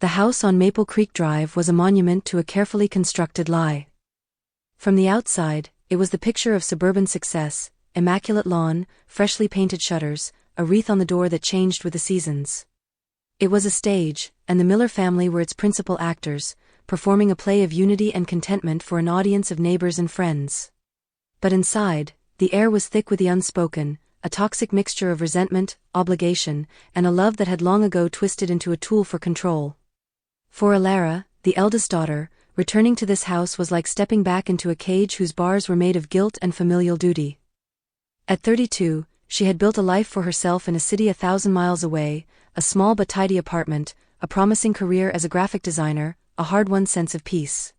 The house on Maple Creek Drive was a monument to a carefully constructed lie. From the outside, it was the picture of suburban success: immaculate lawn, freshly painted shutters, a wreath on the door that changed with the seasons. It was a stage, and the Miller family were its principal actors, performing a play of unity and contentment for an audience of neighbors and friends. But inside, the air was thick with the unspoken, a toxic mixture of resentment, obligation, and a love that had long ago twisted into a tool for control. For Alara, the eldest daughter, returning to this house was like stepping back into a cage whose bars were made of guilt and familial duty. At 32, she had built a life for herself in a city 1,000 miles away, a small but tidy apartment, a promising career as a graphic designer, a hard-won sense of peace.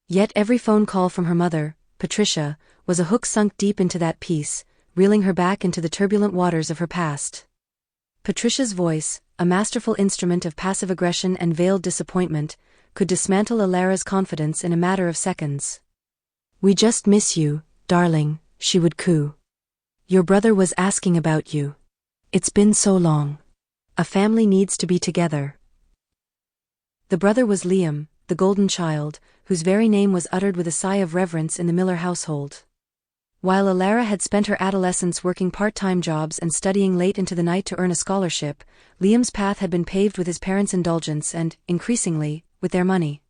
Yet every phone call from her mother, Patricia, was a hook sunk deep into that peace, reeling her back into the turbulent waters of her past. Patricia's voice, a masterful instrument of passive aggression and veiled disappointment, could dismantle Alara's confidence in a matter of seconds. "We just miss you, darling," she would coo. "Your brother was asking about you. It's been so long. A family needs to be together." The brother was Liam, the golden child, whose very name was uttered with a sigh of reverence in the Miller household. While Alara had spent her adolescence working part-time jobs and studying late into the night to earn a scholarship, Liam's path had been paved with his parents' indulgence and, increasingly, with their money.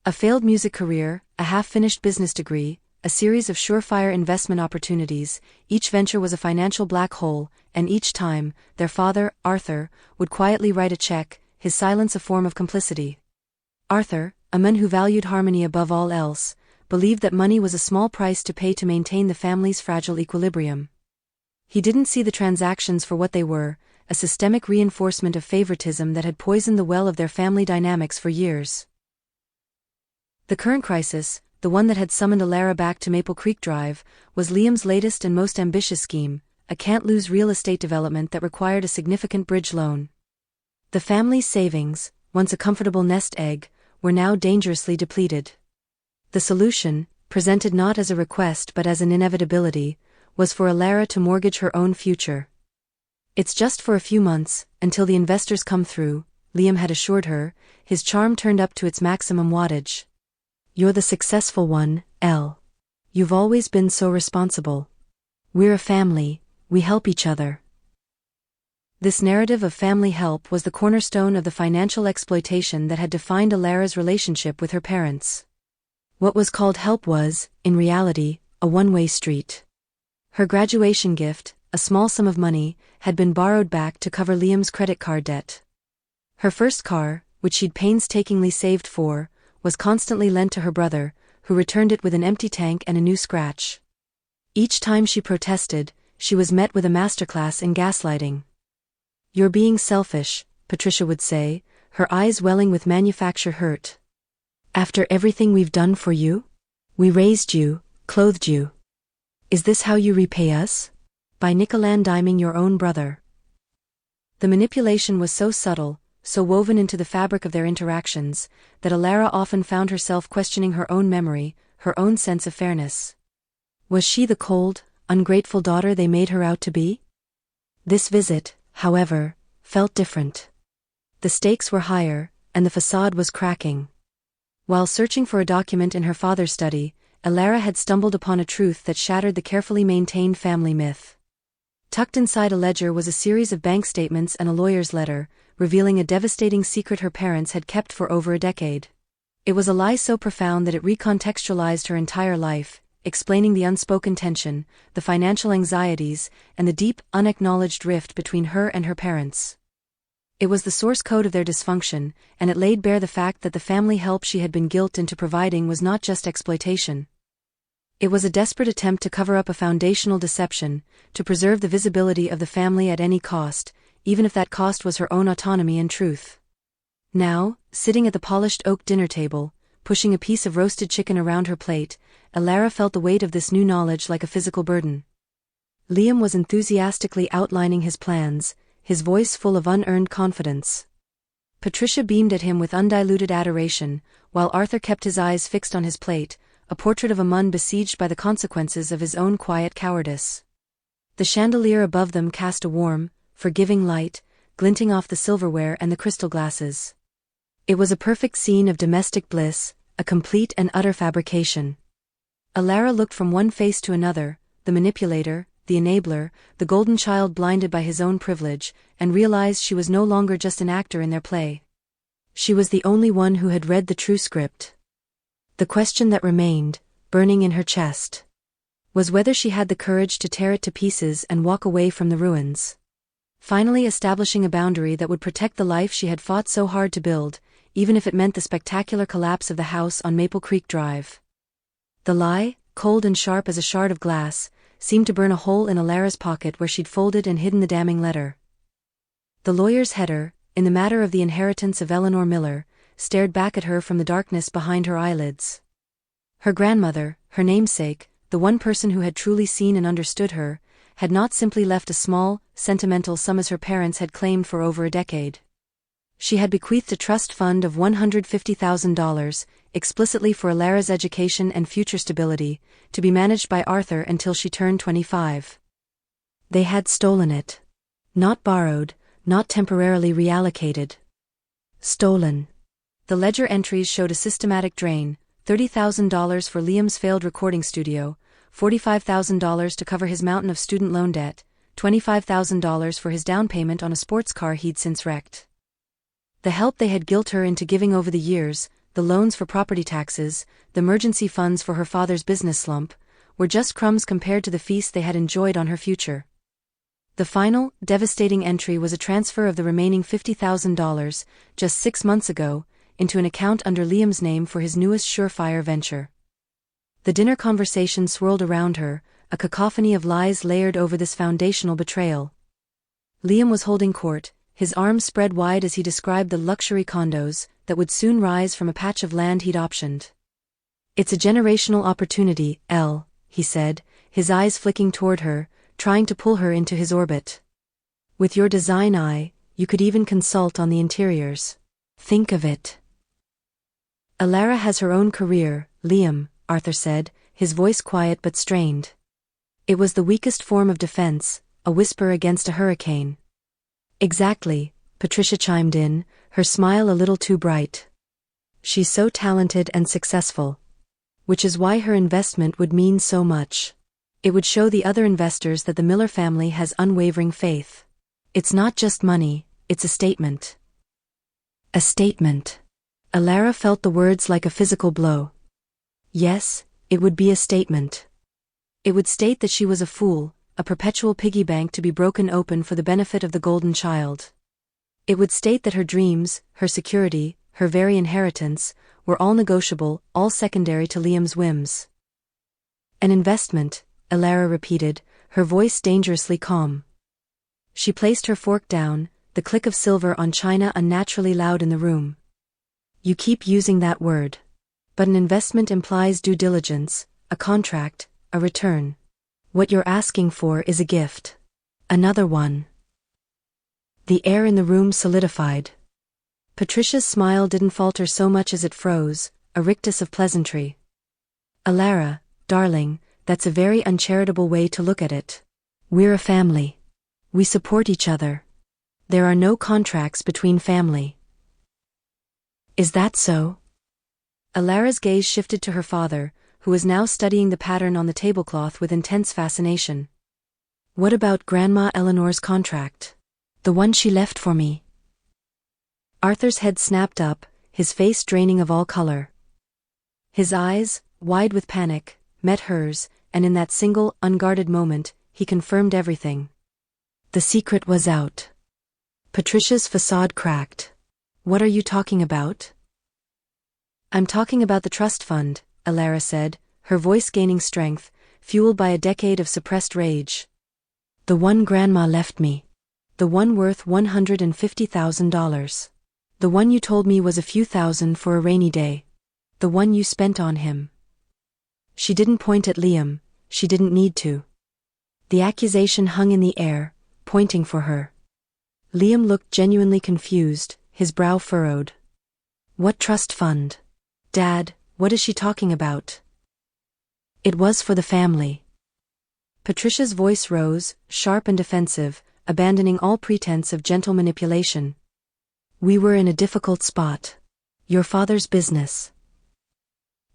A failed music career, a half-finished business degree, a series of surefire investment opportunities, each venture was a financial black hole, and each time, their father, Arthur, would quietly write a check, his silence a form of complicity. Arthur, a man who valued harmony above all else, believed that money was a small price to pay to maintain the family's fragile equilibrium. He didn't see the transactions for what they were, a systemic reinforcement of favoritism that had poisoned the well of their family dynamics for years. The current crisis, the one that had summoned Alara back to Maple Creek Drive, was Liam's latest and most ambitious scheme, a can't-lose real estate development that required a significant bridge loan. The family's savings, once a comfortable nest egg, were now dangerously depleted. The solution, presented not as a request but as an inevitability, was for Alara to mortgage her own future. "It's just for a few months, until the investors come through," Liam had assured her, his charm turned up to its maximum wattage. "You're the successful one, Elle. You've always been so responsible. We're a family, we help each other." This narrative of family help was the cornerstone of the financial exploitation that had defined Alara's relationship with her parents. What was called help was, in reality, a one-way street. Her graduation gift, a small sum of money, had been borrowed back to cover Liam's credit card debt. Her first car, which she'd painstakingly saved for, was constantly lent to her brother, who returned it with an empty tank and a new scratch. Each time she protested, she was met with a masterclass in gaslighting. "You're being selfish," Patricia would say, her eyes welling with manufacture hurt. "After everything we've done for you? We raised you, clothed you. Is this how you repay us? By nickel-and-diming your own brother?" The manipulation was so subtle, so woven into the fabric of their interactions, that Alara often found herself questioning her own memory, her own sense of fairness. Was she the cold, ungrateful daughter they made her out to be? This visit, however, felt different. The stakes were higher, and the facade was cracking. While searching for a document in her father's study, Alara had stumbled upon a truth that shattered the carefully maintained family myth. Tucked inside a ledger was a series of bank statements and a lawyer's letter, revealing a devastating secret her parents had kept for over a decade. It was a lie so profound that it recontextualized her entire life, explaining the unspoken tension, the financial anxieties, and the deep, unacknowledged rift between her and her parents. It was the source code of their dysfunction, and it laid bare the fact that the family help she had been guilted into providing was not just exploitation. It was a desperate attempt to cover up a foundational deception, to preserve the visibility of the family at any cost, even if that cost was her own autonomy and truth. Now, sitting at the polished oak dinner table, pushing a piece of roasted chicken around her plate, Alara felt the weight of this new knowledge like a physical burden. Liam was enthusiastically outlining his plans, his voice full of unearned confidence. Patricia beamed at him with undiluted adoration, while Arthur kept his eyes fixed on his plate, a portrait of a man besieged by the consequences of his own quiet cowardice. The chandelier above them cast a warm, forgiving light, glinting off the silverware and the crystal glasses. It was a perfect scene of domestic bliss, a complete and utter fabrication. Alara looked from one face to another, the manipulator, the enabler, the golden child blinded by his own privilege, and realized she was no longer just an actor in their play. She was the only one who had read the true script. The question that remained, burning in her chest, was whether she had the courage to tear it to pieces and walk away from the ruins. Finally establishing a boundary that would protect the life she had fought so hard to build, even if it meant the spectacular collapse of the house on Maple Creek Drive. The lie, cold and sharp as a shard of glass, seemed to burn a hole in Alara's pocket where she'd folded and hidden the damning letter. The lawyer's header, in the matter of the inheritance of Eleanor Miller, stared back at her from the darkness behind her eyelids. Her grandmother, her namesake, the one person who had truly seen and understood her, had not simply left a small, sentimental sum as her parents had claimed for over a decade. She had bequeathed a trust fund of $150,000, explicitly for Alara's education and future stability, to be managed by Arthur until she turned 25. They had stolen it. Not borrowed, not temporarily reallocated. Stolen. The ledger entries showed a systematic drain: $30,000 for Liam's failed recording studio, $45,000 to cover his mountain of student loan debt, $25,000 for his down payment on a sports car he'd since wrecked. The help they had guilt her into giving over the years, the loans for property taxes, the emergency funds for her father's business slump, were just crumbs compared to the feast they had enjoyed on her future. The final, devastating entry was a transfer of the remaining $50,000, just 6 months ago, into an account under Liam's name for his newest surefire venture. The dinner conversation swirled around her, a cacophony of lies layered over this foundational betrayal. Liam was holding court, his arms spread wide as he described the luxury condos that would soon rise from a patch of land he'd optioned. "It's a generational opportunity, Elle," he said, his eyes flicking toward her, trying to pull her into his orbit. "With your design eye, you could even consult on the interiors. Think of it." "Alara has her own career, Liam," Arthur said, his voice quiet but strained. It was the weakest form of defense, a whisper against a hurricane. "Exactly," Patricia chimed in, her smile a little too bright. "She's so talented and successful. Which is why her investment would mean so much. It would show the other investors that the Miller family has unwavering faith. It's not just money, it's a statement." A statement. Alara felt the words like a physical blow. Yes, it would be a statement. It would state that she was a fool, a perpetual piggy bank to be broken open for the benefit of the golden child. It would state that her dreams, her security, her very inheritance, were all negotiable, all secondary to Liam's whims. "An investment," Alara repeated, her voice dangerously calm. She placed her fork down, the click of silver on china unnaturally loud in the room. "You keep using that word. But an investment implies due diligence, a contract, a return. What you're asking for is a gift. Another one." The air in the room solidified. Patricia's smile didn't falter so much as it froze, a rictus of pleasantry. "Alara, darling, that's a very uncharitable way to look at it. We're a family. We support each other. There are no contracts between family." "Is that so?" Alara's gaze shifted to her father, who was now studying the pattern on the tablecloth with intense fascination. "What about Grandma Eleanor's contract? The one she left for me?" Arthur's head snapped up, his face draining of all color. His eyes, wide with panic, met hers, and in that single, unguarded moment, he confirmed everything. The secret was out. Patricia's facade cracked. "What are you talking about?" "I'm talking about the trust fund," Alara said, her voice gaining strength, fueled by a decade of suppressed rage. "The one Grandma left me. The one worth $150,000. The one you told me was a few thousand for a rainy day. The one you spent on him." She didn't point at Liam, she didn't need to. The accusation hung in the air, pointing for her. Liam looked genuinely confused, his brow furrowed. "What trust fund? Dad, what is she talking about?" "It was for the family." Patricia's voice rose, sharp and defensive, abandoning all pretense of gentle manipulation. "We were in a difficult spot. Your father's business.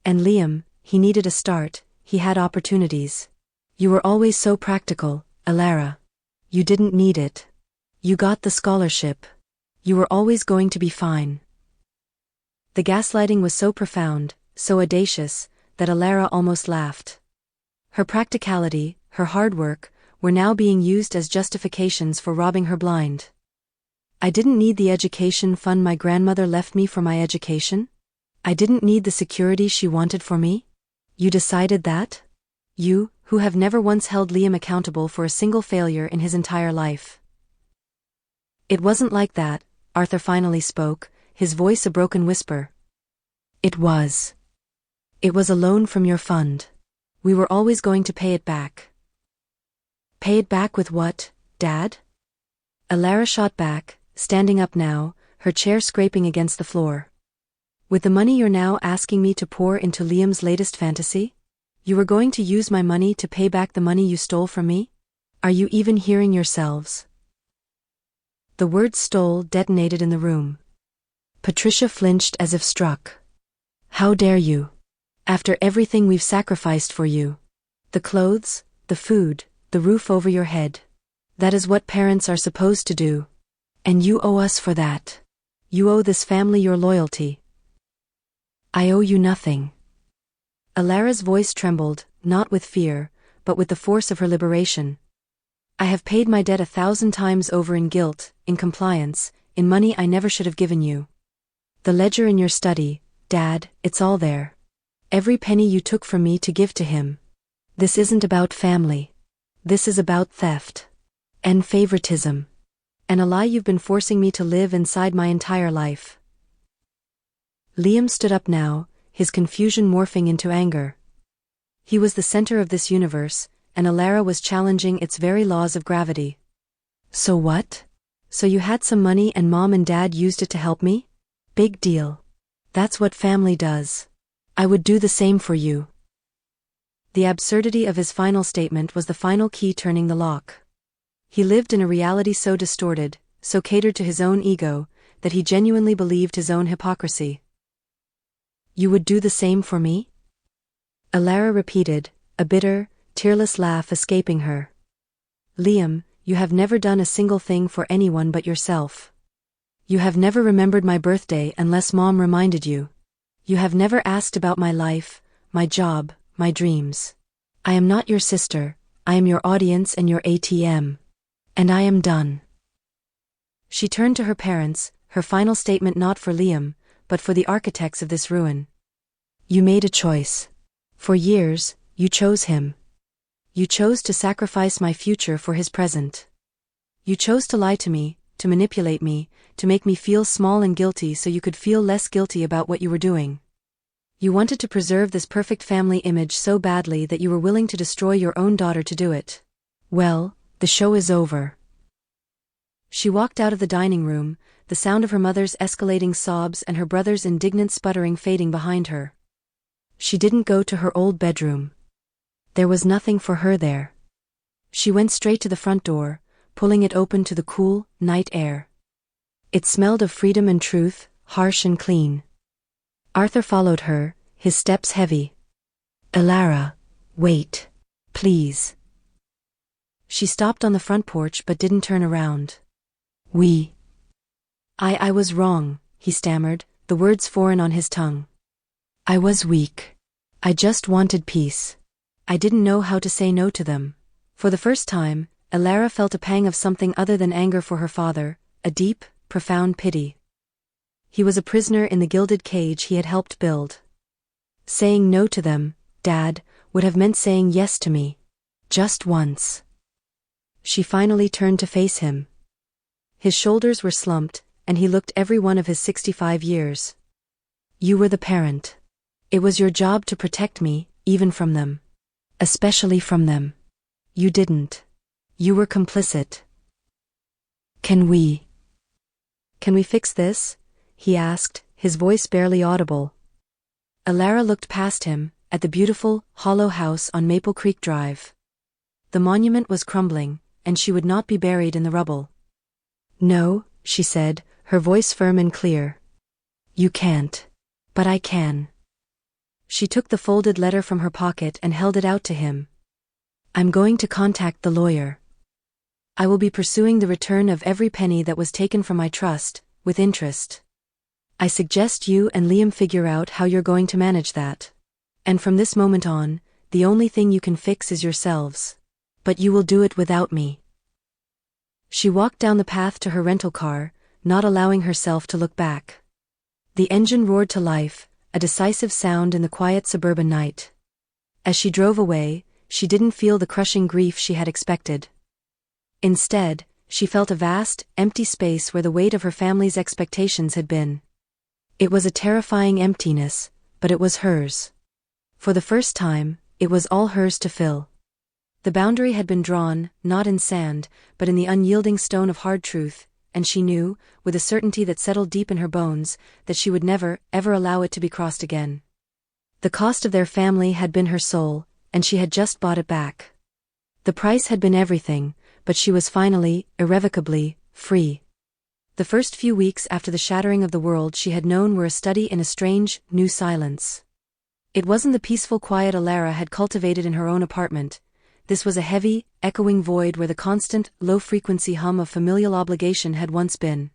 And Liam, he needed a start, he had opportunities. You were always so practical, Alara. You didn't need it. You got the scholarship. You were always going to be fine. The gaslighting was so profound, so audacious, that Alara almost laughed. Her practicality, her hard work, were now being used as justifications for robbing her blind. I didn't need the education fund my grandmother left me for my education? I didn't need the security she wanted for me? You decided that? You, who have never once held Liam accountable for a single failure in his entire life. It wasn't like that, Arthur finally spoke, his voice a broken whisper. It was. It was a loan from your fund. We were always going to pay it back. Pay it back with what, Dad? Alara shot back, standing up now, her chair scraping against the floor. With the money you're now asking me to pour into Liam's latest fantasy? You were going to use my money to pay back the money you stole from me? Are you even hearing yourselves? The word stole detonated in the room. Patricia flinched as if struck. How dare you? After everything we've sacrificed for you. The clothes, the food, the roof over your head. That is what parents are supposed to do. And you owe us for that. You owe this family your loyalty. I owe you nothing. Alara's voice trembled, not with fear, but with the force of her liberation. I have paid my debt 1,000 times over in guilt, in compliance, in money I never should have given you. The ledger in your study, Dad, it's all there. Every penny you took from me to give to him. This isn't about family. This is about theft. And favoritism. And a lie you've been forcing me to live inside my entire life. Liam stood up now, his confusion morphing into anger. He was the center of this universe, and Alara was challenging its very laws of gravity. So what? So you had some money and Mom and Dad used it to help me? Big deal. That's what family does. I would do the same for you. The absurdity of his final statement was the final key turning the lock. He lived in a reality so distorted, so catered to his own ego, that he genuinely believed his own hypocrisy. You would do the same for me? Alara repeated, a bitter, tearless laugh escaping her. Liam, you have never done a single thing for anyone but yourself. You have never remembered my birthday unless Mom reminded you. You have never asked about my life, my job, my dreams. I am not your sister, I am your audience and your ATM. And I am done. She turned to her parents, her final statement not for Liam, but for the architects of this ruin. You made a choice. For years, you chose him. You chose to sacrifice my future for his present. You chose to lie to me, to manipulate me, to make me feel small and guilty so you could feel less guilty about what you were doing. You wanted to preserve this perfect family image so badly that you were willing to destroy your own daughter to do it. Well, the show is over. She walked out of the dining room, the sound of her mother's escalating sobs and her brother's indignant sputtering fading behind her. She didn't go to her old bedroom. There was nothing for her there. She went straight to the front door, pulling it open to the cool, night air. It smelled of freedom and truth, harsh and clean. Arthur followed her, his steps heavy. Alara, wait. Please. She stopped on the front porch but didn't turn around. I was wrong, he stammered, the words foreign on his tongue. I was weak. I just wanted peace. I didn't know how to say no to them. For the first time, Alara felt a pang of something other than anger for her father, a deep, profound pity. He was a prisoner in the gilded cage he had helped build. Saying no to them, Dad, would have meant saying yes to me. Just once. She finally turned to face him. His shoulders were slumped, and he looked every one of his 65 years. You were the parent. It was your job to protect me, even from them. Especially from them. You didn't. You were complicit. Can we fix this? He asked, his voice barely audible. Alara looked past him, at the beautiful, hollow house on Maple Creek Drive. The monument was crumbling, and she would not be buried in the rubble. No, she said, her voice firm and clear. You can't. But I can. She took the folded letter from her pocket and held it out to him. I'm going to contact the lawyer. I will be pursuing the return of every penny that was taken from my trust, with interest. I suggest you and Liam figure out how you're going to manage that. And from this moment on, the only thing you can fix is yourselves. But you will do it without me. She walked down the path to her rental car, not allowing herself to look back. The engine roared to life, a decisive sound in the quiet suburban night. As she drove away, she didn't feel the crushing grief she had expected. Instead, she felt a vast, empty space where the weight of her family's expectations had been. It was a terrifying emptiness, but it was hers. For the first time, it was all hers to fill. The boundary had been drawn, not in sand, but in the unyielding stone of hard truth, and she knew, with a certainty that settled deep in her bones, that she would never, ever allow it to be crossed again. The cost of their family had been her soul, and she had just bought it back. The price had been everything, but she was finally, irrevocably, free. The first few weeks after the shattering of the world she had known were a study in a strange, new silence. It wasn't the peaceful quiet Alara had cultivated in her own apartment. This was a heavy, echoing void where the constant, low-frequency hum of familial obligation had once been.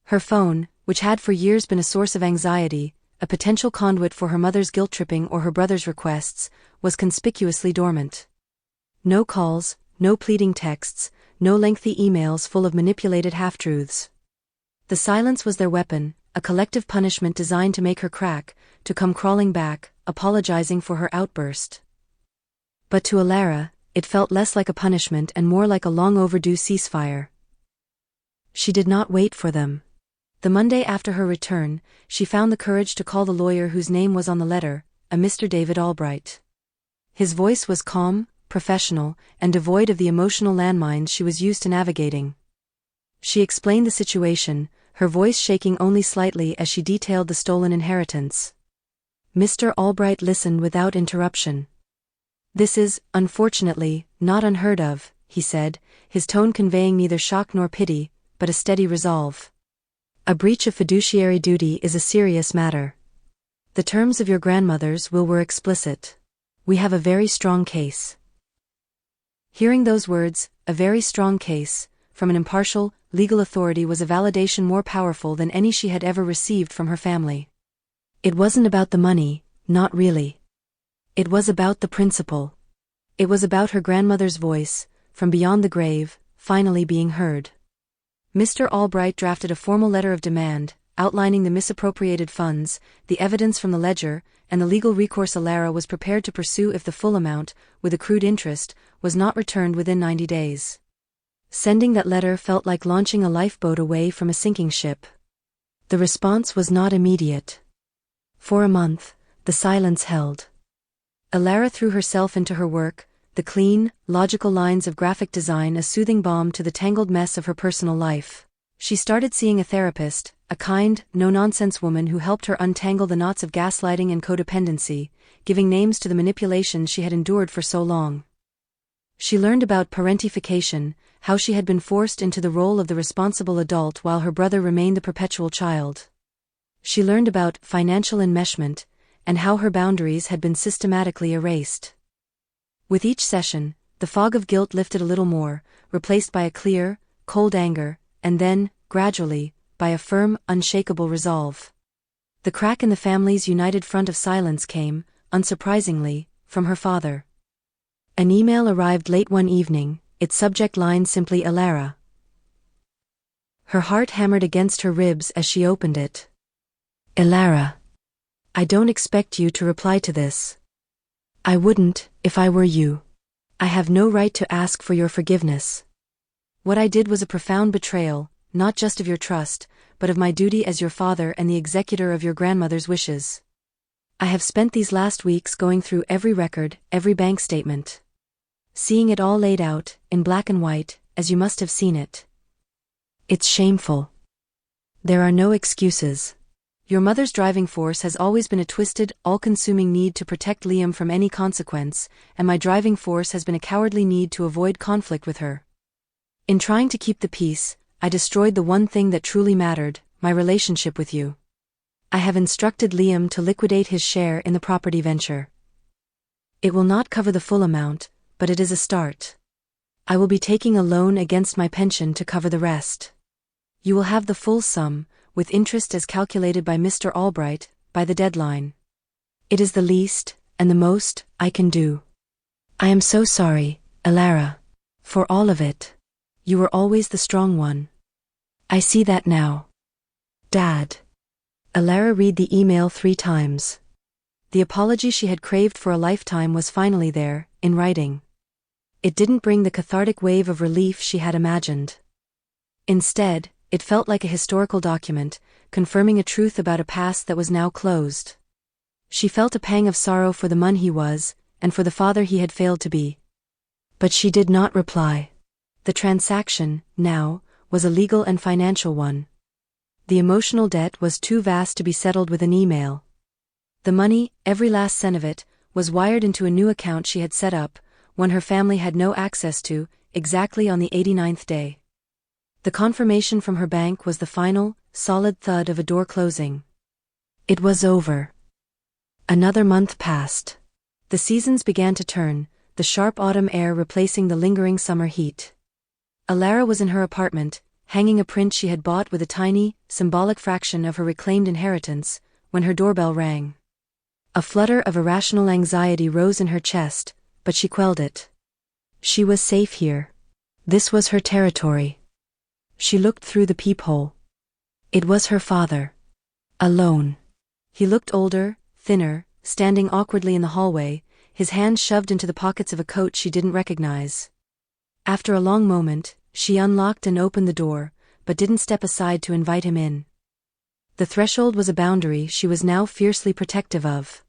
Her phone, which had for years been a source of anxiety, a potential conduit for her mother's guilt-tripping or her brother's requests, was conspicuously dormant. No calls, no pleading texts, no lengthy emails full of manipulated half-truths. The silence was their weapon, a collective punishment designed to make her crack, to come crawling back, apologizing for her outburst. But to Alara, it felt less like a punishment and more like a long-overdue ceasefire. She did not wait for them. The Monday after her return, she found the courage to call the lawyer whose name was on the letter, a Mr. David Albright. His voice was calm, professional, and devoid of the emotional landmines she was used to navigating. She explained the situation, her voice shaking only slightly as she detailed the stolen inheritance. Mr. Albright listened without interruption. "This is, unfortunately, not unheard of," he said, his tone conveying neither shock nor pity, but a steady resolve. "A breach of fiduciary duty is a serious matter. The terms of your grandmother's will were explicit. We have a very strong case." Hearing those words, "a very strong case," from an impartial, legal authority was a validation more powerful than any she had ever received from her family. It wasn't about the money, not really. It was about the principle. It was about her grandmother's voice, from beyond the grave, finally being heard. Mr. Albright drafted a formal letter of demand, outlining the misappropriated funds, the evidence from the ledger, and the legal recourse Alara was prepared to pursue if the full amount, with accrued interest, was not returned within 90 days. Sending that letter felt like launching a lifeboat away from a sinking ship. The response was not immediate. For a month, the silence held. Alara threw herself into her work, the clean, logical lines of graphic design a soothing balm to the tangled mess of her personal life. She started seeing a therapist, a kind, no-nonsense woman who helped her untangle the knots of gaslighting and codependency, giving names to the manipulations she had endured for so long. She learned about parentification, how she had been forced into the role of the responsible adult while her brother remained the perpetual child. She learned about financial enmeshment, and how her boundaries had been systematically erased. With each session, the fog of guilt lifted a little more, replaced by a clear, cold anger, and then, gradually, by a firm, unshakable resolve. The crack in the family's united front of silence came, unsurprisingly, from her father. An email arrived late one evening, its subject line simply Alara. Her heart hammered against her ribs as she opened it. "Alara. I don't expect you to reply to this. I wouldn't, if I were you. I have no right to ask for your forgiveness. What I did was a profound betrayal, not just of your trust, but of my duty as your father and the executor of your grandmother's wishes. I have spent these last weeks going through every record, every bank statement. Seeing it all laid out, in black and white, as you must have seen it. It's shameful. There are no excuses. Your mother's driving force has always been a twisted, all-consuming need to protect Liam from any consequence, and my driving force has been a cowardly need to avoid conflict with her. In trying to keep the peace, I destroyed the one thing that truly mattered, my relationship with you. I have instructed Liam to liquidate his share in the property venture. It will not cover the full amount, but it is a start. I will be taking a loan against my pension to cover the rest. You will have the full sum, with interest as calculated by Mr. Albright, by the deadline. It is the least, and the most, I can do. I am so sorry, Elara. For all of it. You were always the strong one. I see that now. Dad. Elara read the email 3 times. The apology she had craved for a lifetime was finally there, in writing. It didn't bring the cathartic wave of relief she had imagined. Instead, it felt like a historical document, confirming a truth about a past that was now closed. She felt a pang of sorrow for the man he was, and for the father he had failed to be. But she did not reply. The transaction, now, was a legal and financial one. The emotional debt was too vast to be settled with an email. The money, every last cent of it, was wired into a new account she had set up, one her family had no access to, exactly on the 89th day. The confirmation from her bank was the final, solid thud of a door closing. It was over. Another month passed. The seasons began to turn, the sharp autumn air replacing the lingering summer heat. Elara was in her apartment, hanging a print she had bought with a tiny, symbolic fraction of her reclaimed inheritance, when her doorbell rang. A flutter of irrational anxiety rose in her chest, but she quelled it. She was safe here. This was her territory. She looked through the peephole. It was her father. Alone. He looked older, thinner, standing awkwardly in the hallway, his hands shoved into the pockets of a coat she didn't recognize. After a long moment, she unlocked and opened the door, but didn't step aside to invite him in. The threshold was a boundary she was now fiercely protective of.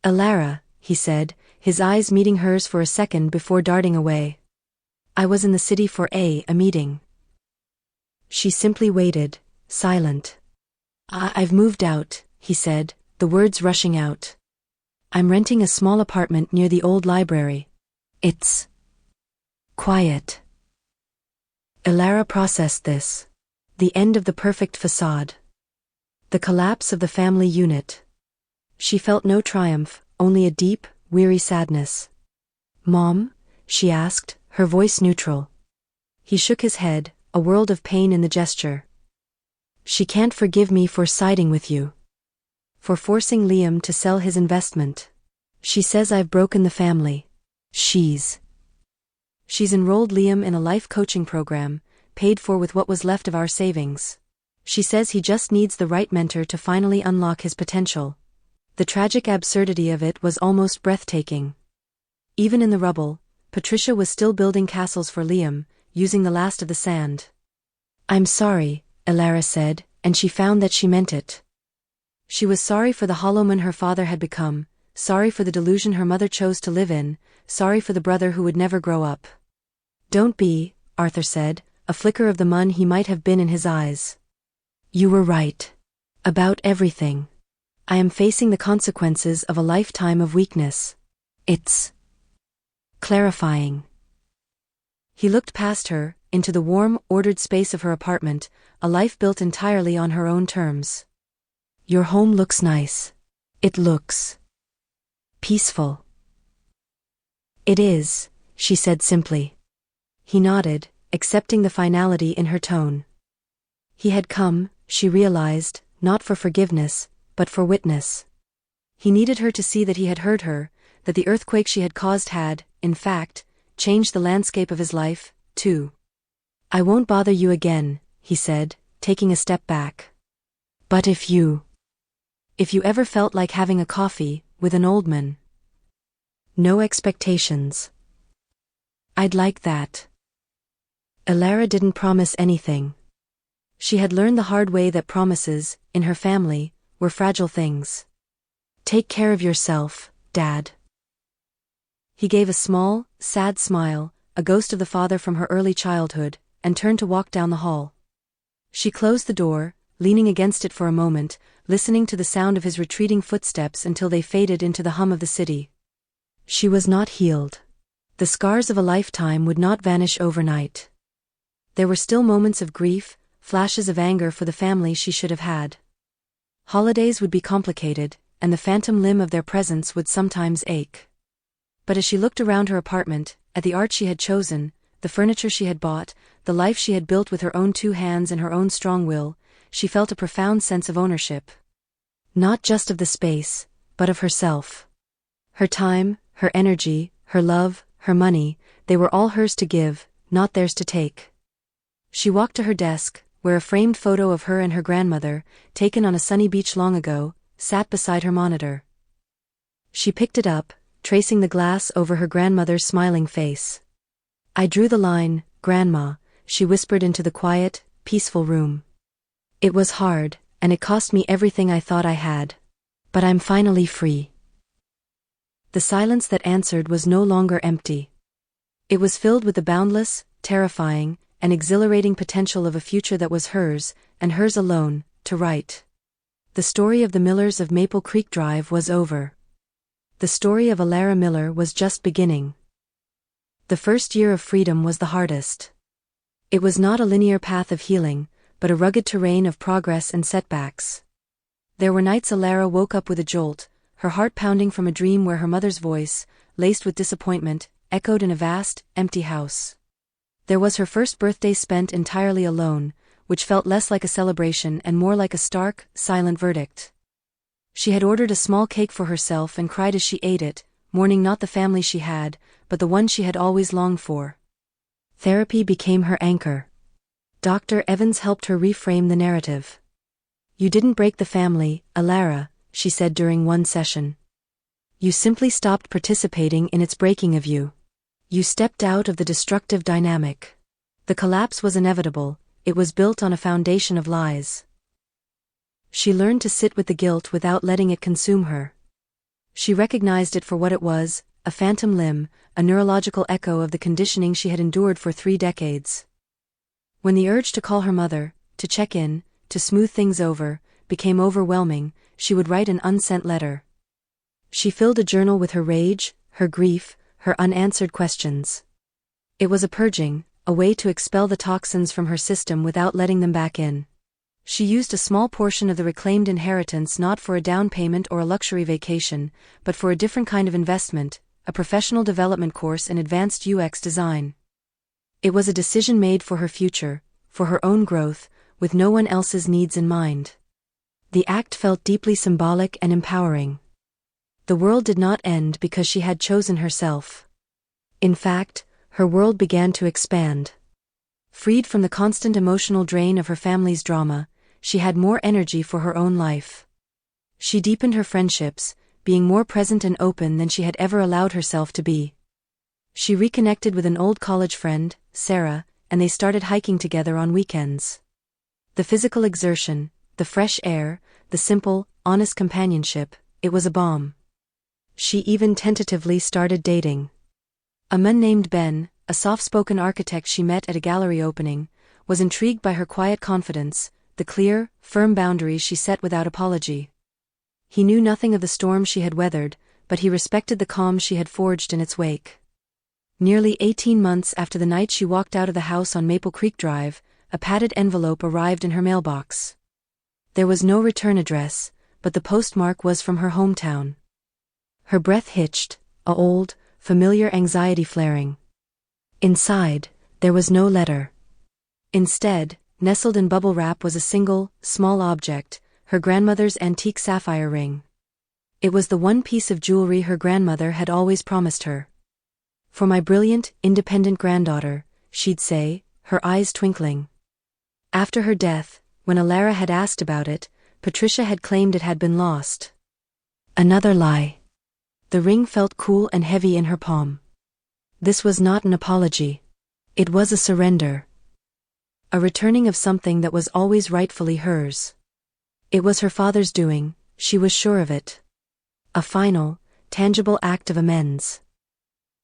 Elara, he said, his eyes meeting hers for a second before darting away. I was in the city for a meeting. She simply waited, silent. I've moved out, he said, the words rushing out. I'm renting a small apartment near the old library. It's quiet. Elara processed this. The end of the perfect facade. The collapse of the family unit. She felt no triumph, only a deep, weary sadness. Mom? She asked, her voice neutral. He shook his head, a world of pain in the gesture. She can't forgive me for siding with you. For forcing Liam to sell his investment. She says I've broken the family. She's enrolled Liam in a life coaching program, paid for with what was left of our savings. She says he just needs the right mentor to finally unlock his potential. The tragic absurdity of it was almost breathtaking. Even in the rubble, Patricia was still building castles for Liam, using the last of the sand. I'm sorry, Elara said, and she found that she meant it. She was sorry for the hollow man her father had become, sorry for the delusion her mother chose to live in, sorry for the brother who would never grow up. Don't be, Arthur said, a flicker of the man he might have been in his eyes. You were right. About everything. I am facing the consequences of a lifetime of weakness. It's clarifying. He looked past her, into the warm, ordered space of her apartment, a life built entirely on her own terms. Your home looks nice. It looks peaceful. It is, she said simply. He nodded, accepting the finality in her tone. He had come, she realized, not for forgiveness, but for witness. He needed her to see that he had heard her, that the earthquake she had caused had, in fact, changed the landscape of his life, too. I won't bother you again, he said, taking a step back. But if you ever felt like having a coffee, with an old man. No expectations. I'd like that. Elara didn't promise anything. She had learned the hard way that promises, in her family, were fragile things. Take care of yourself, Dad. He gave a small, sad smile, a ghost of the father from her early childhood, and turned to walk down the hall. She closed the door, leaning against it for a moment, listening to the sound of his retreating footsteps until they faded into the hum of the city. She was not healed. The scars of a lifetime would not vanish overnight. There were still moments of grief, flashes of anger for the family she should have had. Holidays would be complicated, and the phantom limb of their presence would sometimes ache. But as she looked around her apartment, at the art she had chosen, the furniture she had bought, the life she had built with her own 2 hands and her own strong will, she felt a profound sense of ownership. Not just of the space, but of herself. Her time, her energy, her love, her money, they were all hers to give, not theirs to take. She walked to her desk, where a framed photo of her and her grandmother, taken on a sunny beach long ago, sat beside her monitor. She picked it up, tracing the glass over her grandmother's smiling face. "I drew the line, Grandma," she whispered into the quiet, peaceful room. "It was hard, and it cost me everything I thought I had. But I'm finally free." The silence that answered was no longer empty. It was filled with the boundless, terrifying, and exhilarating potential of a future that was hers, and hers alone, to write. The story of the Millers of Maple Creek Drive was over. The story of Alara Miller was just beginning. The first year of freedom was the hardest. It was not a linear path of healing, but a rugged terrain of progress and setbacks. There were nights Alara woke up with a jolt, her heart pounding from a dream where her mother's voice, laced with disappointment, echoed in a vast, empty house. There was her first birthday spent entirely alone, which felt less like a celebration and more like a stark, silent verdict. She had ordered a small cake for herself and cried as she ate it, mourning not the family she had, but the one she had always longed for. Therapy became her anchor. Dr. Evans helped her reframe the narrative. "You didn't break the family, Alara," she said during one session. "You simply stopped participating in its breaking of you. You stepped out of the destructive dynamic. The collapse was inevitable, it was built on a foundation of lies." She learned to sit with the guilt without letting it consume her. She recognized it for what it was, a phantom limb, a neurological echo of the conditioning she had endured for 3 decades. When the urge to call her mother, to check in, to smooth things over, became overwhelming, she would write an unsent letter. She filled a journal with her rage, her grief, her unanswered questions. It was a purging, a way to expel the toxins from her system without letting them back in. She used a small portion of the reclaimed inheritance not for a down payment or a luxury vacation, but for a different kind of investment, a professional development course in advanced UX design. It was a decision made for her future, for her own growth, with no one else's needs in mind. The act felt deeply symbolic and empowering. The world did not end because she had chosen herself. In fact, her world began to expand. Freed from the constant emotional drain of her family's drama, she had more energy for her own life. She deepened her friendships, being more present and open than she had ever allowed herself to be. She reconnected with an old college friend, Sarah, and they started hiking together on weekends. The physical exertion, the fresh air, the simple, honest companionship, it was a balm. She even tentatively started dating. A man named Ben, a soft-spoken architect she met at a gallery opening, was intrigued by her quiet confidence, the clear, firm boundaries she set without apology. He knew nothing of the storm she had weathered, but he respected the calm she had forged in its wake. Nearly 18 months after the night she walked out of the house on Maple Creek Drive, a padded envelope arrived in her mailbox. There was no return address, but the postmark was from her hometown. Her breath hitched, a old, familiar anxiety flaring. Inside, there was no letter. Instead, nestled in bubble wrap was a single, small object, her grandmother's antique sapphire ring. It was the one piece of jewelry her grandmother had always promised her. "For my brilliant, independent granddaughter," she'd say, her eyes twinkling. After her death, when Alara had asked about it, Patricia had claimed it had been lost. Another lie. The ring felt cool and heavy in her palm. This was not an apology. It was a surrender. A returning of something that was always rightfully hers. It was her father's doing, she was sure of it. A final, tangible act of amends.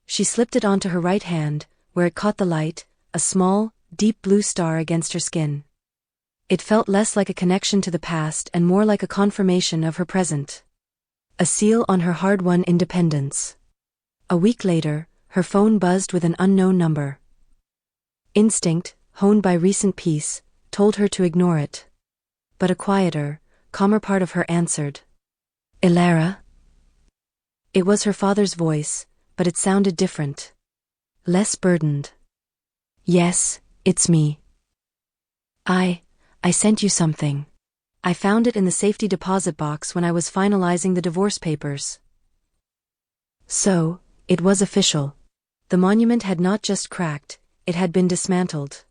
She slipped it onto her right hand, where it caught the light, a small, deep blue star against her skin. It felt less like a connection to the past and more like a confirmation of her present. A seal on her hard-won independence. A week later, her phone buzzed with an unknown number. Instinct, honed by recent peace, told her to ignore it. But a quieter, calmer part of her answered. Elara? It was her father's voice, but it sounded different. Less burdened. Yes, it's me. I sent you something. I found it in the safety deposit box when I was finalizing the divorce papers. So, it was official. The monument had not just cracked, it had been dismantled.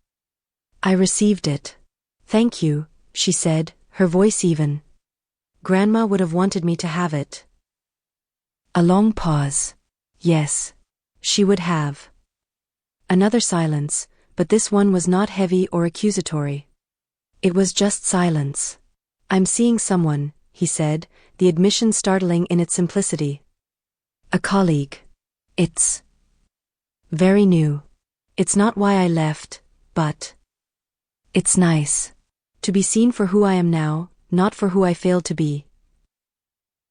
I received it. Thank you, she said, her voice even. Grandma would have wanted me to have it. A long pause. Yes. She would have. Another silence, but this one was not heavy or accusatory. It was just silence. I'm seeing someone, he said, the admission startling in its simplicity. A colleague. It's very new. It's not why I left, but it's nice to be seen for who I am now, not for who I failed to be.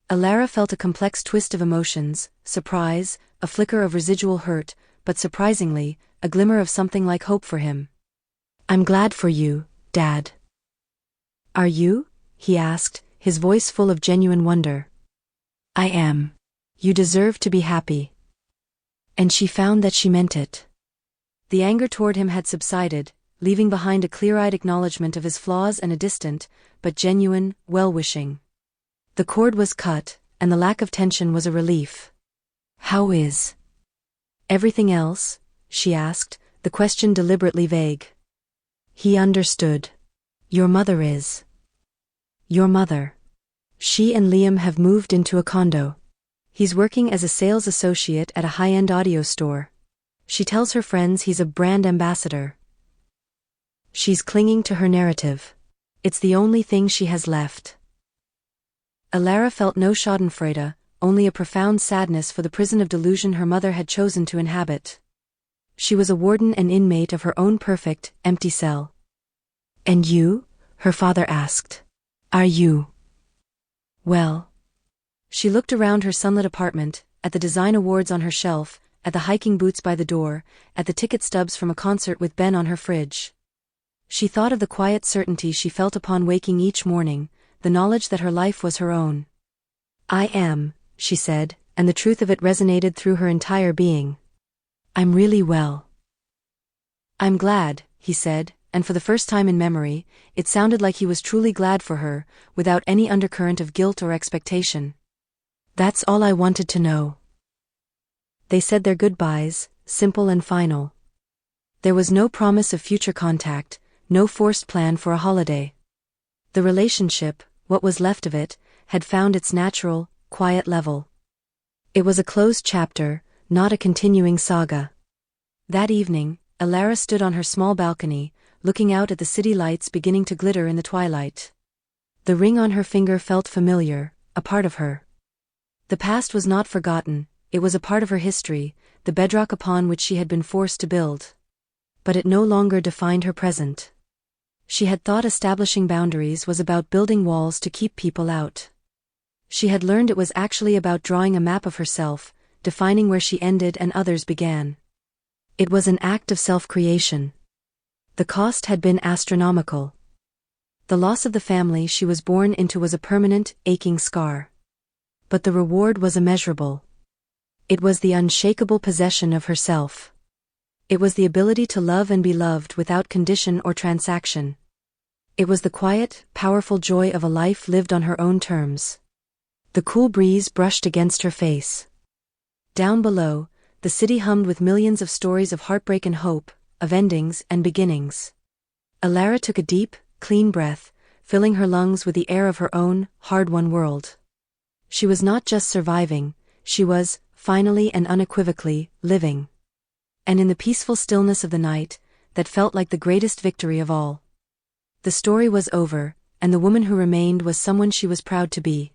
Elara felt a complex twist of emotions, surprise, a flicker of residual hurt, but surprisingly, a glimmer of something like hope for him. I'm glad for you, Dad. Are you? He asked, his voice full of genuine wonder. I am. You deserve to be happy. And she found that she meant it. The anger toward him had subsided, leaving behind a clear-eyed acknowledgement of his flaws and a distant, but genuine, well-wishing. The cord was cut, and the lack of tension was a relief. How is everything else? She asked, the question deliberately vague. He understood. Your mother is. Your mother. She and Liam have moved into a condo. He's working as a sales associate at a high-end audio store. She tells her friends he's a brand ambassador. She's clinging to her narrative. It's the only thing she has left. Elara felt no schadenfreude, only a profound sadness for the prison of delusion her mother had chosen to inhabit. She was a warden and inmate of her own perfect, empty cell. And you? Her father asked. Are you? Well. She looked around her sunlit apartment, at the design awards on her shelf, at the hiking boots by the door, at the ticket stubs from a concert with Ben on her fridge. She thought of the quiet certainty she felt upon waking each morning, the knowledge that her life was her own. I am, she said, and the truth of it resonated through her entire being. I'm really well. I'm glad, he said, and for the first time in memory, it sounded like he was truly glad for her, without any undercurrent of guilt or expectation. That's all I wanted to know. They said their goodbyes, simple and final. There was no promise of future contact, no forced plan for a holiday. The relationship, what was left of it, had found its natural, quiet level. It was a closed chapter, not a continuing saga. That evening, Elara stood on her small balcony, looking out at the city lights beginning to glitter in the twilight. The ring on her finger felt familiar, a part of her. The past was not forgotten, it was a part of her history, the bedrock upon which she had been forced to build. But it no longer defined her present. She had thought establishing boundaries was about building walls to keep people out. She had learned it was actually about drawing a map of herself, defining where she ended and others began. It was an act of self-creation. The cost had been astronomical. The loss of the family she was born into was a permanent, aching scar. But the reward was immeasurable. It was the unshakable possession of herself. It was the ability to love and be loved without condition or transaction. It was the quiet, powerful joy of a life lived on her own terms. The cool breeze brushed against her face. Down below, the city hummed with millions of stories of heartbreak and hope, of endings and beginnings. Elara took a deep, clean breath, filling her lungs with the air of her own, hard-won world. She was not just surviving, she was, finally and unequivocally, living. And in the peaceful stillness of the night, that felt like the greatest victory of all. The story was over, and the woman who remained was someone she was proud to be.